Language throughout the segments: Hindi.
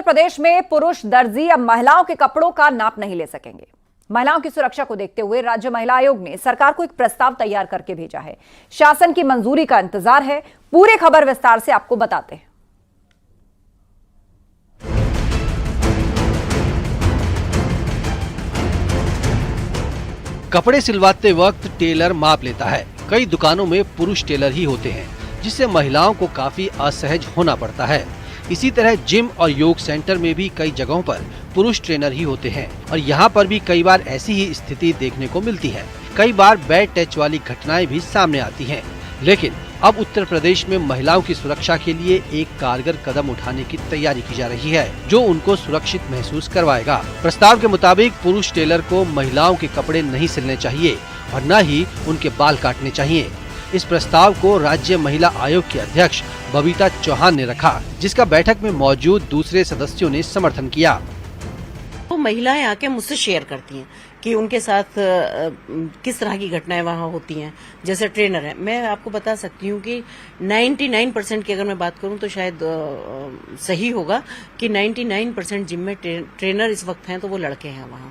प्रदेश में पुरुष दर्जी अब महिलाओं के कपड़ों का नाप नहीं ले सकेंगे। महिलाओं की सुरक्षा को देखते हुए राज्य महिला आयोग ने सरकार को एक प्रस्ताव तैयार करके भेजा है। शासन की मंजूरी का इंतजार है। पूरी खबर विस्तार से आपको बताते हैं। कपड़े सिलवाते वक्त टेलर माप लेता है। कई दुकानों में पुरुष टेलर ही होते हैं, जिससे महिलाओं को काफी असहज होना पड़ता है। इसी तरह जिम और योग सेंटर में भी कई जगहों पर पुरुष ट्रेनर ही होते हैं और यहाँ पर भी कई बार ऐसी ही स्थिति देखने को मिलती है। कई बार बैड टच वाली घटनाएं भी सामने आती हैं। लेकिन अब उत्तर प्रदेश में महिलाओं की सुरक्षा के लिए एक कारगर कदम उठाने की तैयारी की जा रही है, जो उनको सुरक्षित महसूस करवाएगा। प्रस्ताव के मुताबिक पुरुष टेलर को महिलाओं के कपड़े नहीं सिलने चाहिए और न ही उनके बाल काटने चाहिए। इस प्रस्ताव को राज्य महिला आयोग की अध्यक्ष बबीता चौहान ने रखा, जिसका बैठक में मौजूद दूसरे सदस्यों ने समर्थन किया। वो महिलाएं आके मुझसे शेयर करती हैं कि उनके साथ किस तरह की घटनाएं वहां होती हैं। जैसे ट्रेनर है, मैं आपको बता सकती हूँ कि 99% की अगर मैं बात करूं तो शायद सही होगा कि 99% जिम में ट्रेनर इस वक्त हैं तो वो लड़के हैं वहां,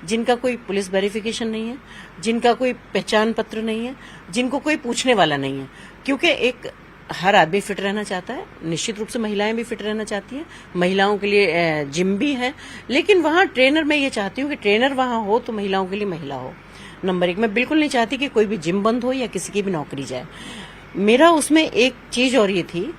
जिनका कोई पुलिस वेरिफिकेशन नहीं है, जिनका कोई पहचान पत्र नहीं है, जिनको कोई पूछने वाला नहीं है। क्योंकि एक हर आदमी फिट रहना चाहता है, निश्चित रूप से महिलाएं भी फिट रहना चाहती हैं। महिलाओं के लिए जिम भी है, लेकिन वहां ट्रेनर, मैं ये चाहती हूँ कि ट्रेनर वहां हो तो महिलाओं के लिए महिला हो। नंबर 1, मैं बिल्कुल नहीं चाहती कि कोई भी जिम बंद हो या किसी की भी नौकरी जाए। मेरा उसमें एक चीज और ये थी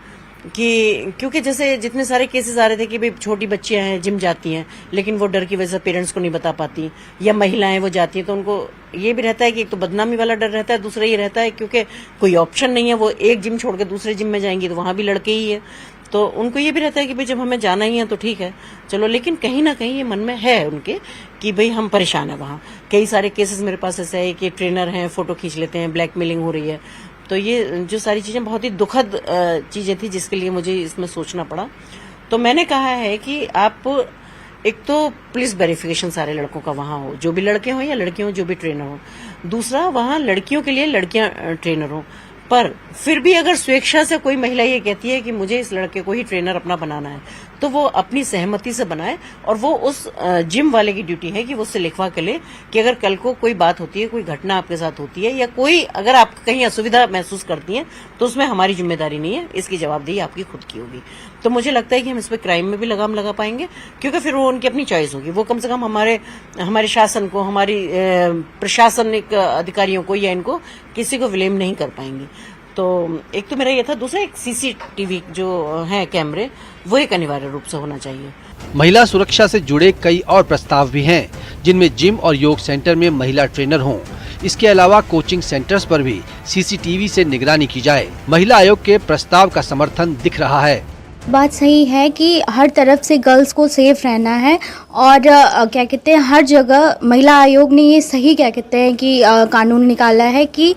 कि क्योंकि जैसे जितने सारे केसेस आ रहे थे कि भाई छोटी बच्चियां हैं जिम जाती हैं, लेकिन वो डर की वजह से पेरेंट्स को नहीं बता पाती, या महिलाएं वो जाती हैं तो उनको ये भी रहता है कि एक तो बदनामी वाला डर रहता है, दूसरा ये रहता है क्योंकि कोई ऑप्शन नहीं है, वो एक जिम छोड़ के दूसरे जिम में जाएंगी तो वहां भी लड़के ही है, तो उनको ये भी रहता है कि भाई जब हमें जाना ही है तो ठीक है चलो। लेकिन कहीं ना कहीं ये मन में है उनके कि भाई हम परेशान है। वहां कई सारे केसेस मेरे पास ऐसे है कि ट्रेनर हैं, फोटो खींच लेते हैं, ब्लैकमेलिंग हो रही है। तो ये जो सारी चीजें बहुत ही दुखद चीजें थी, जिसके लिए मुझे इसमें सोचना पड़ा। तो मैंने कहा है कि आप एक तो पुलिस वेरिफिकेशन सारे लड़कों का वहां हो, जो भी लड़के हों या लड़कियां हो, जो भी ट्रेनर हो। दूसरा, वहां लड़कियों के लिए लड़कियां ट्रेनर हो, पर फिर भी अगर स्वेच्छा से कोई महिला ये कहती है कि मुझे इस लड़के को ही ट्रेनर अपना बनाना है, तो वो अपनी सहमति से बनाए और वो उस जिम वाले की ड्यूटी है कि वो उससे लिखवा के ले कि अगर कल को कोई बात होती है, कोई घटना आपके साथ होती है या कोई अगर आप कहीं असुविधा महसूस करती हैं तो उसमें हमारी जिम्मेदारी नहीं है, इसकी जवाबदेही आपकी खुद की होगी। तो मुझे लगता है कि हम इस पर क्राइम में भी लगाम लगा पाएंगे, क्योंकि फिर वो उनकी अपनी चॉइस होगी। वो कम से कम हमारे शासन को, हमारी प्रशासनिक अधिकारियों को या इनको किसी को विलेम नहीं कर पाएंगे। तो एक तो मेरा ये था। दूसरा, एक सीसीटीवी जो है कैमरे, वो एक अनिवार्य रूप से होना चाहिए। महिला सुरक्षा से जुड़े कई और प्रस्ताव भी हैं, जिनमें जिम और योग सेंटर में महिला ट्रेनर हों। इसके अलावा कोचिंग सेंटर्स पर भी सीसीटीवी से निगरानी की जाए। महिला आयोग के प्रस्ताव का समर्थन दिख रहा है। बात सही है कि हर तरफ से गर्ल्स को सेफ रहना है और क्या कहते हैं, हर जगह महिला आयोग ने ये सही क्या कहते हैं कि कानून निकाला है कि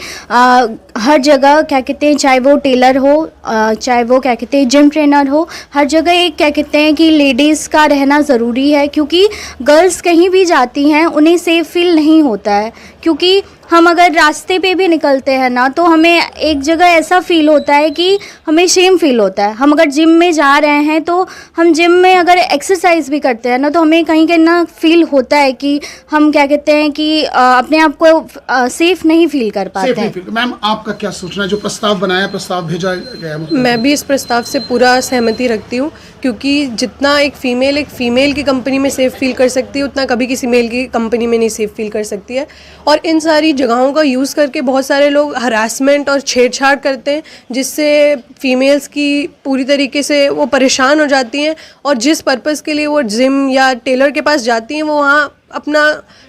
हर जगह क्या कहते हैं, चाहे वो टेलर हो, चाहे वो क्या कहते हैं जिम ट्रेनर हो, हर जगह एक क्या कहते हैं कि लेडीज़ का रहना ज़रूरी है। क्योंकि गर्ल्स कहीं भी जाती हैं उन्हें सेफ फील नहीं होता है। क्योंकि हम अगर रास्ते पे भी निकलते हैं ना, तो हमें एक जगह ऐसा फील होता है कि हमें शेम फील होता है। हम अगर जिम में जा रहे हैं तो हम जिम में अगर एक्सरसाइज भी करते हैं ना, तो हमें कहीं कहीं ना फील होता है कि हम क्या कहते हैं कि अपने आप को सेफ नहीं फील कर पाते हैं। मैम, आपका क्या सोचना है जो प्रस्ताव बनाया, प्रस्ताव भेजा गया? मैं भी इस प्रस्ताव से पूरा सहमति रखती हूँ, क्योंकि जितना एक फीमेल की कंपनी में सेफ फील कर सकती है, उतना कभी किसी मेल की कंपनी में नहीं सेफ फील कर सकती है। और इन सारी जगहों का यूज़ करके बहुत सारे लोग हरासमेंट और छेड़छाड़ करते हैं, जिससे फीमेल्स की पूरी तरीके से वो परेशान हो जाती हैं और जिस पर्पज़ के लिए वो जिम या टेलर के पास जाती हैं, वो वहाँ अपना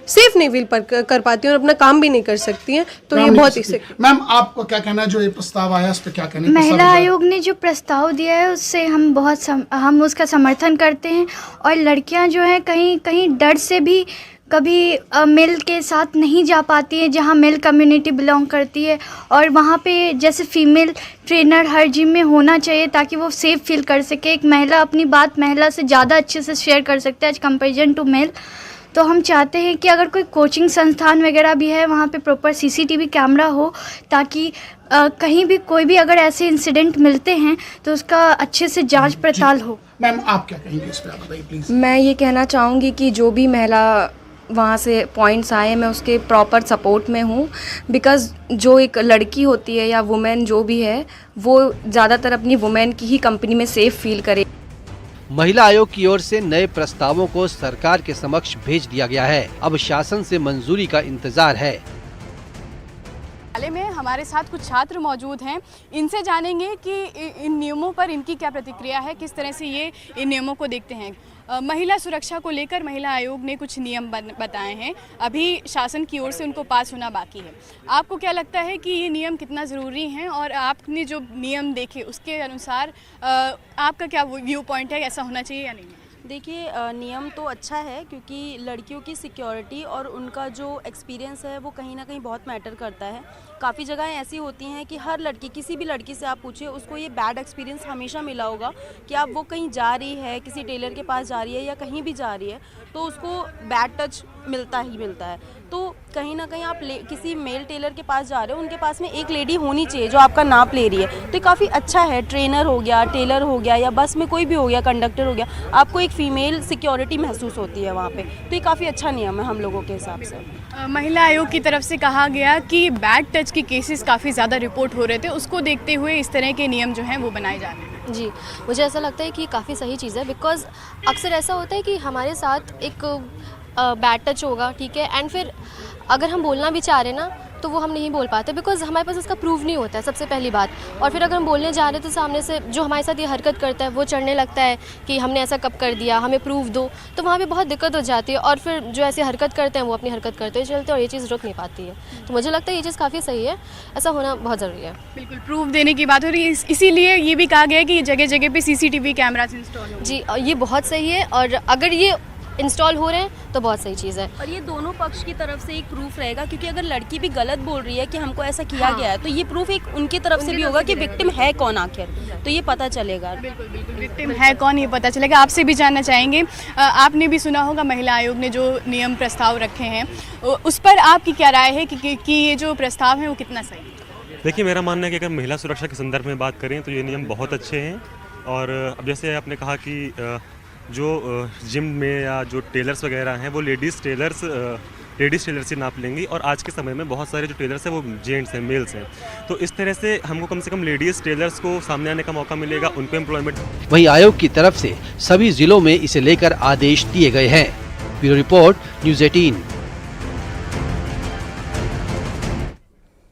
सेफ नहीं फील कर पाती हैं और अपना काम भी नहीं कर सकती हैं। तो ये बहुत ही मैम, आपको क्या कहना है जो ये प्रस्ताव आया, इस पे क्या कहना है? महिला आयोग ने जो प्रस्ताव दिया है उससे हम उसका समर्थन करते हैं। और लड़कियां जो हैं कहीं कहीं डर से भी कभी मेल के साथ नहीं जा पाती है, जहाँ मेल कम्युनिटी बिलोंग करती है। और वहाँ पे जैसे फीमेल ट्रेनर हर जिम में होना चाहिए, ताकि वो सेफ फील कर सके। एक महिला अपनी बात महिला से ज़्यादा अच्छे से शेयर कर सकते हैं एज कंपेरिजन टू मेल। तो हम चाहते हैं कि अगर कोई कोचिंग संस्थान वगैरह भी है, वहाँ पे प्रॉपर सीसीटीवी कैमरा हो, ताकि कहीं भी कोई भी अगर ऐसे इंसिडेंट मिलते हैं तो उसका अच्छे से जांच पड़ताल हो। मैम आप क्या कहेंगे इस पर, आप बताइए प्लीज। मैं ये कहना चाहूँगी कि जो भी महिला वहाँ से पॉइंट्स आए मैं उसके प्रॉपर सपोर्ट में हूँ, बिकॉज़ जो एक लड़की होती है या वुमेन जो भी है वो ज़्यादातर अपनी वुमेन की ही कंपनी में सेफ़ फील करे। महिला आयोग की ओर से नए प्रस्तावों को सरकार के समक्ष भेज दिया गया है। अब शासन से मंजूरी का इंतजार है। हाल में हमारे साथ कुछ छात्र मौजूद हैं, इनसे जानेंगे कि इन नियमों पर इनकी क्या प्रतिक्रिया है, किस तरह से ये इन नियमों को देखते हैं। महिला सुरक्षा को लेकर महिला आयोग ने कुछ नियम बताए हैं, अभी शासन की ओर से उनको पास होना बाकी है। आपको क्या लगता है कि ये नियम कितना ज़रूरी हैं और आपने जो नियम देखे उसके अनुसार आपका क्या व्यू पॉइंट है, ऐसा होना चाहिए या नहीं? देखिए, नियम तो अच्छा है क्योंकि लड़कियों की सिक्योरिटी और उनका जो एक्सपीरियंस है वो कहीं ना कहीं बहुत मैटर करता है। काफ़ी जगहें ऐसी होती हैं कि हर लड़की, किसी भी लड़की से आप पूछिए, उसको ये बैड एक्सपीरियंस हमेशा मिला होगा कि आप वो कहीं जा रही है, किसी टेलर के पास जा रही है या कहीं भी जा रही है तो उसको बैड टच मिलता ही मिलता है। तो कहीं ना कहीं आप किसी मेल टेलर के पास जा रहे हो, उनके पास में एक लेडी होनी चाहिए जो आपका नाप ले रही है, तो ये काफ़ी अच्छा है। ट्रेनर हो गया, टेलर हो गया या बस में कोई भी हो गया, कंडक्टर हो गया, आपको एक फ़ीमेल सिक्योरिटी महसूस होती है वहाँ पे, तो ये काफ़ी अच्छा नियम है हम लोगों के हिसाब से। महिला आयोग की तरफ से कहा गया कि बैड टच के केसेस काफ़ी ज़्यादा रिपोर्ट हो रहे थे, उसको देखते हुए इस तरह के नियम जो हैं वो बनाए जा रहे हैं। जी, मुझे ऐसा लगता है कि काफ़ी सही चीज़ है, बिकॉज़ अक्सर ऐसा होता है कि हमारे साथ एक बैड टच होगा, ठीक है, एंड फिर अगर हम बोलना भी चाह रहे हैं ना तो वो हम नहीं बोल पाते बिकॉज़ हमारे पास उसका प्रूफ नहीं होता है, सबसे पहली बात। और फिर अगर हम बोलने जा रहे हैं तो सामने से जो हमारे साथ ये हरकत करता है वो चढ़ने लगता है कि हमने ऐसा कब कर दिया, हमें प्रूफ दो, तो वहाँ पे बहुत दिक्कत हो जाती है। और फिर जो ऐसी हरकत करते हैं वो अपनी हरकत करते हुए चलते हैं और ये चीज़ रुक नहीं पाती है। तो मुझे लगता है ये चीज़ काफ़ी सही है, ऐसा होना बहुत ज़रूरी है। बिल्कुल, प्रूफ देने की बात हो रही है, इसीलिए ये भी कहा गया है कि जगह जगह पे CCTV कैमरास इंस्टॉल हो। जी, ये बहुत सही है और अगर ये इंस्टॉल हो रहे हैं तो बहुत सही चीज़ है। और ये दोनों पक्ष की तरफ से एक प्रूफ रहेगा, क्योंकि अगर लड़की भी गलत बोल रही है कि हमको ऐसा किया गया है तो ये प्रूफ एक उनकी तरफ से भी होगा कि विक्टिम है कौन आखिर, तो ये पता चलेगा। बिल्कुल बिल्कुल, विक्टिम है कौन ये पता चलेगा। आपसे भी जानना चाहेंगे, आपने भी सुना होगा महिला आयोग ने जो नियम प्रस्ताव रखे हैं, उस पर आपकी क्या राय है कि ये जो प्रस्ताव है वो कितना सही है? देखिए, मेरा मानना है कि अगर महिला सुरक्षा के संदर्भ में बात करें तो ये नियम बहुत अच्छे हैं। और अब जैसे आपने कहा कि जो जिम में या जो टेलर्स वगैरह हैं वो लेडीज़ टेलर से नाप लेंगी, और आज के समय में बहुत सारे जो टेलर्स हैं वो जेंट्स हैं, मेल्स हैं, तो इस तरह से हमको कम से कम लेडीज़ टेलर्स को सामने आने का मौका मिलेगा, उनको एम्प्लॉयमेंट। वहीं आयोग की तरफ से सभी जिलों में इसे लेकर आदेश दिए गए हैं। Bureau report, News 18।